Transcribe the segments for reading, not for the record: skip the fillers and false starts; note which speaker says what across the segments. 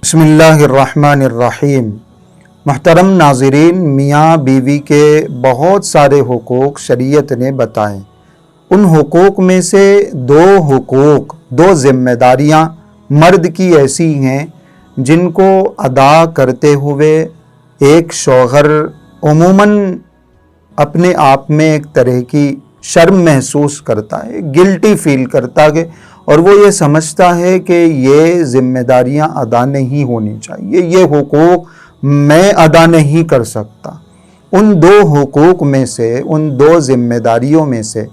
Speaker 1: بسم اللہ الرحمن الرحیم۔ محترم ناظرین، میاں بیوی کے بہت سارے حقوق شریعت نے بتائے۔ ان حقوق میں سے دو ذمہ داریاں مرد کی ایسی ہیں جن کو ادا کرتے ہوئے ایک شوہر عموماً اپنے آپ میں ایک طرح کی شرم محسوس کرتا ہے، گلٹی فیل کرتا ہے، اور وہ یہ سمجھتا ہے کہ یہ ذمہ داریاں ادا نہیں ہونی چاہیے، یہ حقوق میں ادا نہیں کر سکتا۔ ان دو حقوق میں سے، ان دو ذمہ داریوں میں سے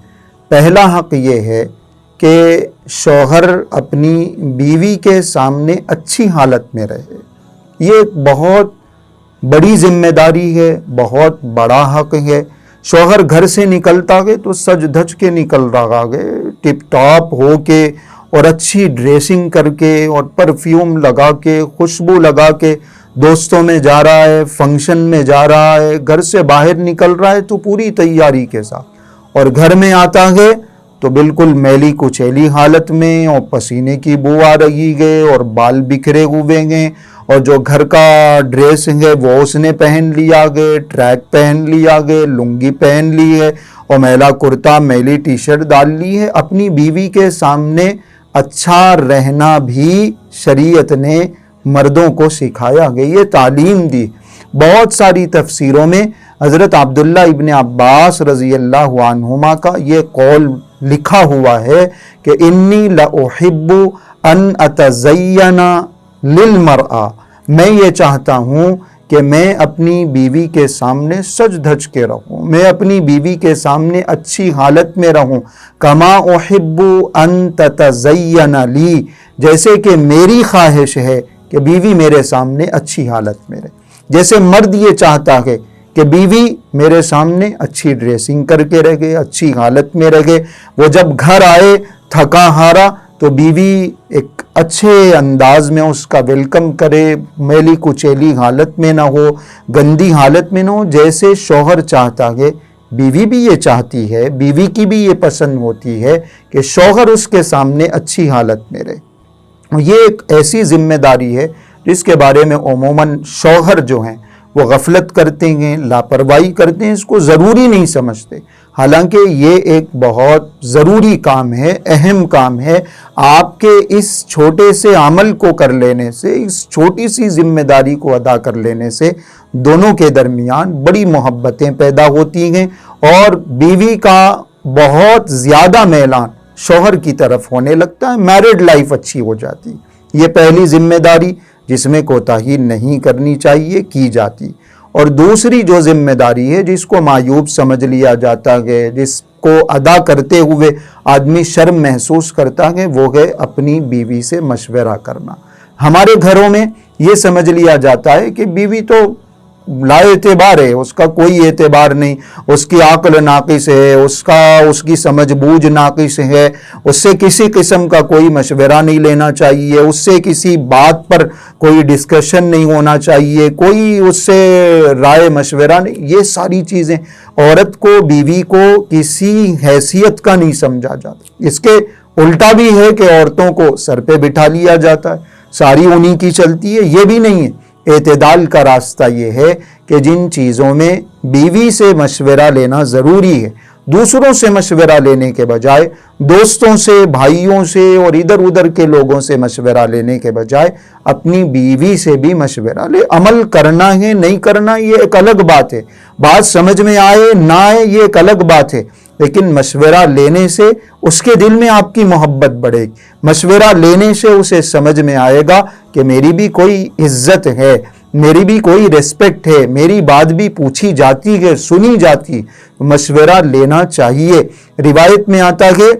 Speaker 1: پہلا حق یہ ہے کہ شوہر اپنی بیوی کے سامنے اچھی حالت میں رہے۔ یہ ایک بہت بڑی ذمہ داری ہے، بہت بڑا حق ہے۔ شوہر گھر سے نکلتا ہے تو سج دھج کے نکل رہا ہے، ٹپ ٹاپ ہو کے اور اچھی ڈریسنگ کر کے اور پرفیوم لگا کے، خوشبو لگا کے دوستوں میں جا رہا ہے، فنکشن میں جا رہا ہے، گھر سے باہر نکل رہا ہے تو پوری تیاری کے ساتھ، اور گھر میں آتا ہے تو بالکل میلی کچیلی حالت میں اور پسینے کی بو آ رہی ہے اور بال بکھرے ہوئے ہیں، اور جو گھر کا ڈریس ہے وہ اس نے پہن لیا ہے، ٹریک پہن لیا ہے، لنگی پہن لی ہے اور میلا کرتا میلی ٹی شرٹ ڈال لی ہے۔ اپنی بیوی کے سامنے اچھا رہنا بھی شریعت نے مردوں کو سکھایا ہے، یہ تعلیم دی۔ بہت ساری تفسیروں میں حضرت عبداللہ ابن عباس رضی اللہ عنہما کا یہ قول لکھا ہوا ہے کہ انی لأحب ان اتزین للمرأة، میں یہ چاہتا ہوں کہ میں اپنی بیوی کے سامنے سج دھج کے رہوں، میں اپنی بیوی کے سامنے اچھی حالت میں رہوں، کما احب ان تتزین لی، جیسے کہ میری خواہش ہے کہ بیوی میرے سامنے اچھی حالت میں رہے۔ جیسے مرد یہ چاہتا ہے کہ بیوی میرے سامنے اچھی ڈریسنگ کر کے رہے، اچھی حالت میں رہے، وہ جب گھر آئے تھکا ہارا تو بیوی ایک اچھے انداز میں اس کا ویلکم کرے، میلی کچیلی حالت میں نہ ہو، گندی حالت میں نہ ہو۔ جیسے شوہر چاہتا ہے، بیوی بھی یہ چاہتی ہے، بیوی کی بھی یہ پسند ہوتی ہے کہ شوہر اس کے سامنے اچھی حالت میں رہے۔ یہ ایک ایسی ذمہ داری ہے جس کے بارے میں عموماً شوہر جو ہیں وہ غفلت کرتے ہیں، لاپرواہی کرتے ہیں، اس کو ضروری نہیں سمجھتے، حالانکہ یہ ایک بہت ضروری کام ہے، اہم کام ہے۔ آپ کے اس چھوٹے سے عمل کو کر لینے سے، اس چھوٹی سی ذمہ داری کو ادا کر لینے سے دونوں کے درمیان بڑی محبتیں پیدا ہوتی ہیں اور بیوی کا بہت زیادہ میلان شوہر کی طرف ہونے لگتا ہے، میرڈ لائف اچھی ہو جاتی۔ یہ پہلی ذمہ داری جس میں کوتاہی نہیں کرنی چاہیے، کی جاتی۔ اور دوسری جو ذمہ داری ہے جس کو معیوب سمجھ لیا جاتا ہے، جس کو ادا کرتے ہوئے آدمی شرم محسوس کرتا ہے، وہ ہے اپنی بیوی سے مشورہ کرنا۔ ہمارے گھروں میں یہ سمجھ لیا جاتا ہے کہ بیوی تو لا اعتبار ہے، اس کا کوئی اعتبار نہیں، اس کی عقل ناقص ہے، اس کی سمجھ بوجھ ناقص ہے، اس سے کسی قسم کا کوئی مشورہ نہیں لینا چاہیے، اس سے کسی بات پر کوئی ڈسکشن نہیں ہونا چاہیے، کوئی اس سے رائے مشورہ نہیں۔ یہ ساری چیزیں عورت کو، بیوی کو کسی حیثیت کا نہیں سمجھا جاتا۔ اس کے الٹا بھی ہے کہ عورتوں کو سر پہ بٹھا لیا جاتا ہے، ساری انہی کی چلتی ہے، یہ بھی نہیں ہے۔ اعتدال کا راستہ یہ ہے کہ جن چیزوں میں بیوی سے مشورہ لینا ضروری ہے، دوسروں سے مشورہ لینے کے بجائے، دوستوں سے، بھائیوں سے اور ادھر ادھر کے لوگوں سے مشورہ لینے کے بجائے اپنی بیوی سے بھی مشورہ لے۔ عمل کرنا ہے نہیں کرنا یہ ایک الگ بات ہے، بات سمجھ میں آئے نہ آئے یہ ایک الگ بات ہے، لیکن مشورہ لینے سے اس کے دل میں آپ کی محبت بڑھے گی، مشورہ لینے سے اسے سمجھ میں آئے گا کہ میری بھی کوئی عزت ہے، میری بھی کوئی ریسپیکٹ ہے، میری بات بھی پوچھی جاتی ہے، سنی جاتی، مشورہ لینا چاہیے۔ روایت میں آتا ہے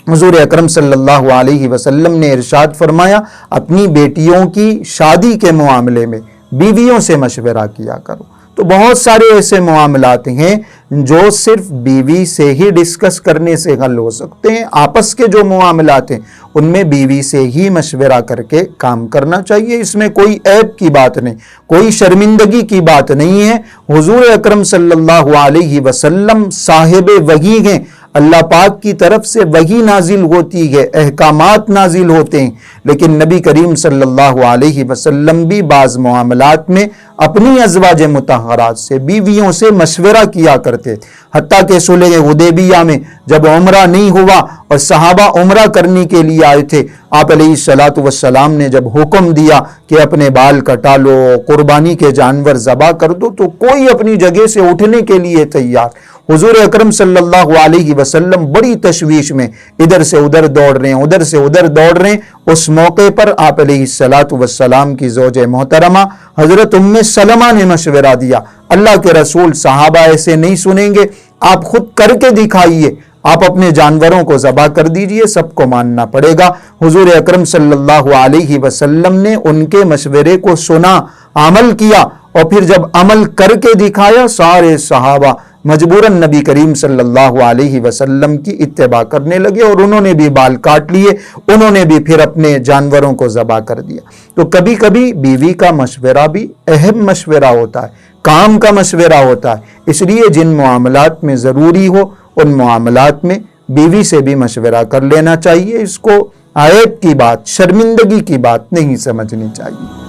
Speaker 1: حضور اکرم صلی اللہ علیہ وسلم نے ارشاد فرمایا، اپنی بیٹیوں کی شادی کے معاملے میں بیویوں سے مشورہ کیا کرو۔ تو بہت سارے ایسے معاملات ہیں جو صرف بیوی سے ہی ڈسکس کرنے سے حل ہو سکتے ہیں۔ آپس کے جو معاملات ہیں ان میں بیوی سے ہی مشورہ کر کے کام کرنا چاہیے، اس میں کوئی عیب کی بات نہیں، کوئی شرمندگی کی بات نہیں ہے۔ حضور اکرم صلی اللہ علیہ وسلم صاحب وحی ہیں، اللہ پاک کی طرف سے وحی نازل ہوتی ہے، احکامات نازل ہوتے ہیں، لیکن نبی کریم صلی اللہ علیہ وسلم بھی بعض معاملات میں اپنی ازواج مطہرات سے، بیویوں سے مشورہ کیا کرتے تھے۔ حتیٰ کہ صلح حدیبیہ میں جب عمرہ نہیں ہوا اور صحابہ عمرہ کرنے کے لیے آئے تھے، آپ علیہ الصلاۃ والسلام نے جب حکم دیا کہ اپنے بال کٹا لو، قربانی کے جانور ذبح کر دو، تو کوئی اپنی جگہ سے اٹھنے کے لیے تیار۔ حضور اکرم صلی اللہ علیہ وسلم بڑی تشویش میں ادھر سے ادھر دوڑ رہے ہیں، ادھر سے ادھر دوڑ رہے ہیں۔ اس موقع پر آپ علیہ الصلاۃ والسلام کی زوج محترمہ حضرت ام سلمہ نے مشورہ دیا، اللہ کے رسول، صحابہ ایسے نہیں سنیں گے، آپ خود کر کے دکھائیے، آپ اپنے جانوروں کو ذبح کر دیجئے، سب کو ماننا پڑے گا۔ حضور اکرم صلی اللہ علیہ وسلم نے ان کے مشورے کو سنا، عمل کیا، اور پھر جب عمل کر کے دکھایا، سارے صحابہ مجبوراً نبی کریم صلی اللہ علیہ وسلم کی اتباع کرنے لگے، اور انہوں نے بھی بال کاٹ لیے، انہوں نے بھی پھر اپنے جانوروں کو ذبح کر دیا۔ تو کبھی کبھی بیوی کا مشورہ بھی اہم مشورہ ہوتا ہے، کام کا مشورہ ہوتا ہے، اس لیے جن معاملات میں ضروری ہو ان معاملات میں بیوی سے بھی مشورہ کر لینا چاہیے۔ اس کو عیب کی بات، شرمندگی کی بات نہیں سمجھنی چاہیے۔